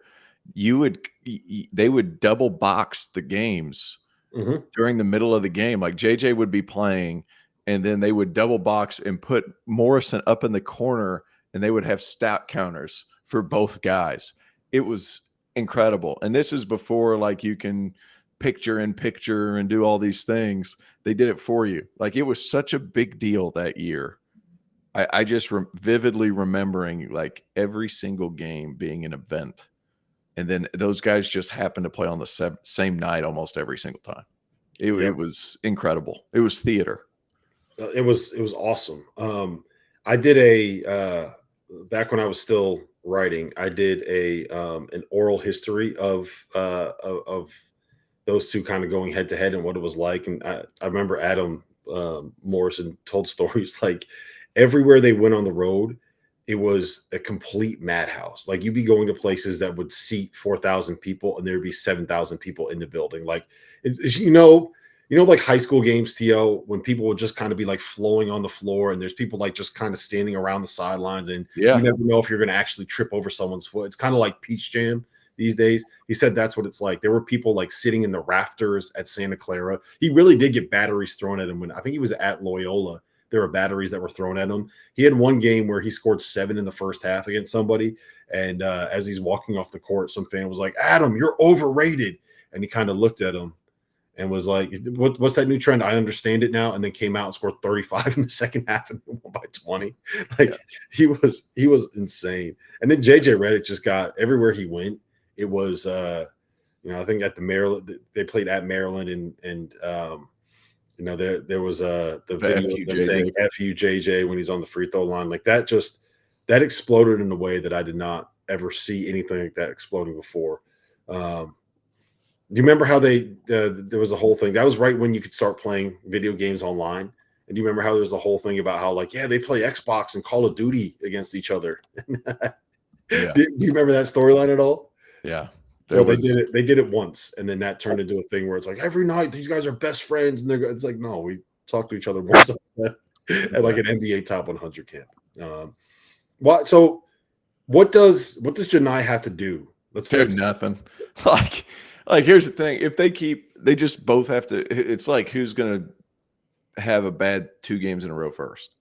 They would double box the games during the middle of the game. Like JJ would be playing, and then they would double box and put Morrison up in the corner, and they would have stat counters for both guys. It was incredible. And this is before like you can picture in picture and do all these things. They did it for you. Like it was such a big deal that year. I just vividly remembering like every single game being an event. And then those guys just happened to play on the same night almost every single time. It was incredible. It was theater. It was awesome. I did back when I was still writing, I did an oral history of those two kind of going head to head and what it was like. And I remember Adam Morrison told stories like everywhere they went on the road, it was a complete madhouse. Like you'd be going to places that would seat 4,000 people and there'd be 7,000 people in the building. Like it's like high school games, T.O., when people would just kind of be like flowing on the floor and there's people like just kind of standing around the sidelines and you never know if you're going to actually trip over someone's foot. It's kind of like Peach Jam these days. He said that's what it's like. There were people like sitting in the rafters at Santa Clara. He really did get batteries thrown at him when I think he was at Loyola. There were batteries that were thrown at him. He had one game where he scored 7 in the first half against somebody. And as he's walking off the court, some fan was like, Adam, you're overrated. And he kind of looked at him and was like, what's that new trend? I understand it now. And then came out and scored 35 in the second half and won by 20. He was insane. And then JJ Redick just got everywhere he went. It was, I think at the Maryland, they played at Maryland and there was the video of them saying F you, JJ, when he's on the free throw line. Like that exploded in a way that I did not ever see anything like that exploding before. Do you remember how there was a whole thing? That was right when you could start playing video games online. And do you remember how there was a whole thing about how they play Xbox and Call of Duty against each other? Do you remember that storyline at all? Yeah. They did it once, and then that turned into a thing where it's like every night these guys are best friends, and it's like no, we talk to each other once at like an NBA top 100 camp. What does Johni have to do? Let's do nothing. Like here's the thing: if they just both have to. It's like who's gonna have a bad 2 games in a row first,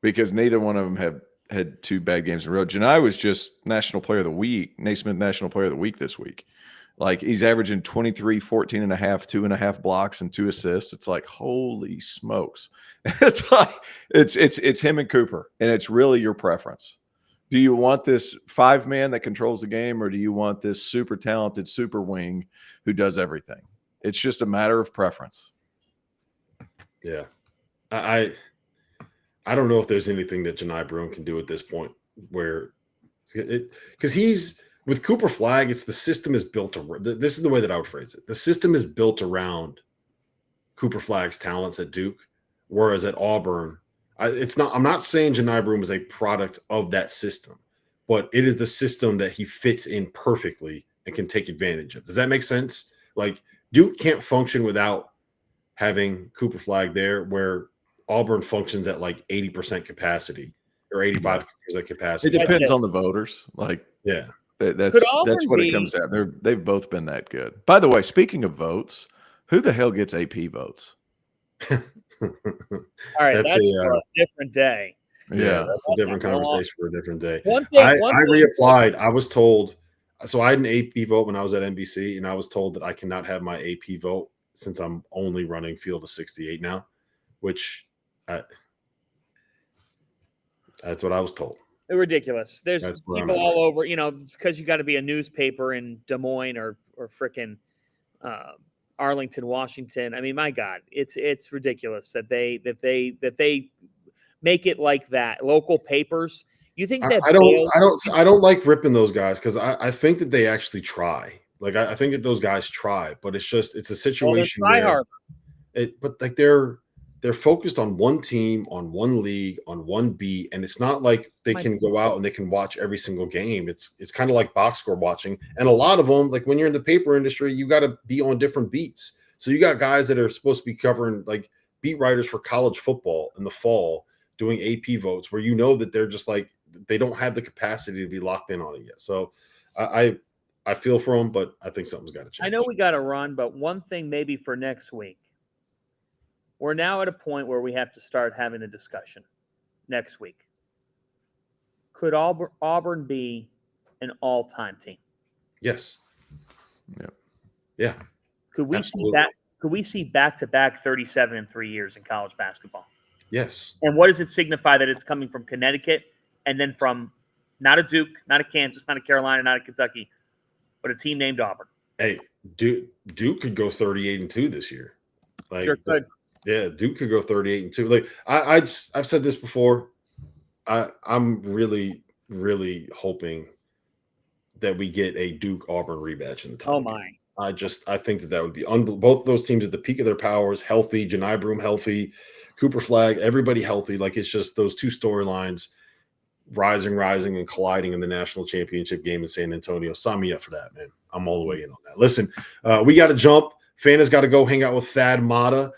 because neither one of them have had 2 bad games in a row. Johni was just National Player of the Week, Naismith National Player of the Week this week. Like, he's averaging 23, 14 and a half, 2.5 blocks and 2 assists. It's like, holy smokes. It's like, it's him and Cooper, and it's really your preference. Do you want this 5-man that controls the game, or do you want this super talented super wing who does everything? It's just a matter of preference. Yeah. I don't know if there's anything that Johni Broome can do at this point where because he's with Cooper Flagg, it's the system is built around. This is the way that I would phrase it. The system is built around Cooper Flagg's talents at Duke, whereas at Auburn, I'm not saying Johni Broome is a product of that system, but it is the system that he fits in perfectly and can take advantage of. Does that make sense? Like, Duke can't function without having Cooper Flagg there, where Auburn functions at like 80% capacity or 85% capacity. It depends on the voters. Like, yeah. That's what it comes down. They've both been that good. By the way, speaking of votes, who the hell gets AP votes? All right, that's for a different day. Yeah, that's a different conversation for a different day. I reapplied. I was told, so I had an AP vote when I was at NBC, and I was told that I cannot have my AP vote since I'm only running field of 68 now, which that's what I was told. Ridiculous. There's people all over, because you got to be a newspaper in Des Moines or frickin' Arlington, Washington. I mean, my God, it's ridiculous that they make it like that. Local papers. You think that I don't like ripping those guys, because I think that they actually try. Like, I think that those guys try, but it's a situation where but like they're focused on one team, on one league, on one beat, and it's not like they can go out and they can watch every single game. It's kind of like box score watching, and a lot of them, like when you're in the paper industry, you got to be on different beats. So you got guys that are supposed to be covering, like, beat writers for college football in the fall doing AP votes, where that they're just like, they don't have the capacity to be locked in on it yet. So I feel for them, but I think something's got to change. I know we got to run, but one thing maybe for next week. We're now at a point where we have to start having a discussion next week. Could Auburn be an all-time team? Yes. Yep. Yeah. Could we see back-to-back 37 in 3 years in college basketball? Yes. And what does it signify that it's coming from Connecticut and then from not a Duke, not a Kansas, not a Carolina, not a Kentucky, but a team named Auburn? Hey, Duke could go 38-2 this year. Like, sure could. Yeah, Duke could go 38-2. Like, I've said this before. I'm really, really hoping that we get a Duke Auburn rematch in the title. Oh my! I think that would be both those teams at the peak of their powers, healthy. Johni Broome healthy, Cooper Flagg, everybody healthy. Like, it's just those two storylines rising, and colliding in the national championship game in San Antonio. Sign me up for that, man. I'm all the way in on that. Listen, we got to jump. Fana's got to go hang out with Thad Matta.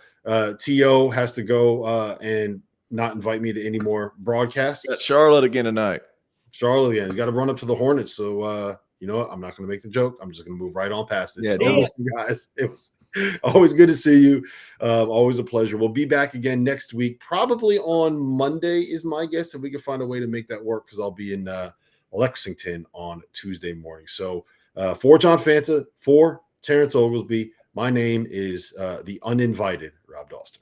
T.O. has to go and not invite me to any more broadcasts. Charlotte again tonight. Charlotte again. He's got to run up to the Hornets. So, you know what? I'm not going to make the joke. I'm just going to move right on past it. Yeah, so, listen, guys, it was always good to see you. Always a pleasure. We'll be back again next week, probably on Monday is my guess, if we can find a way to make that work, because I'll be in Lexington on Tuesday morning. So, for John Fanta, for Terrence Oglesby, my name is the uninvited Rob Doster.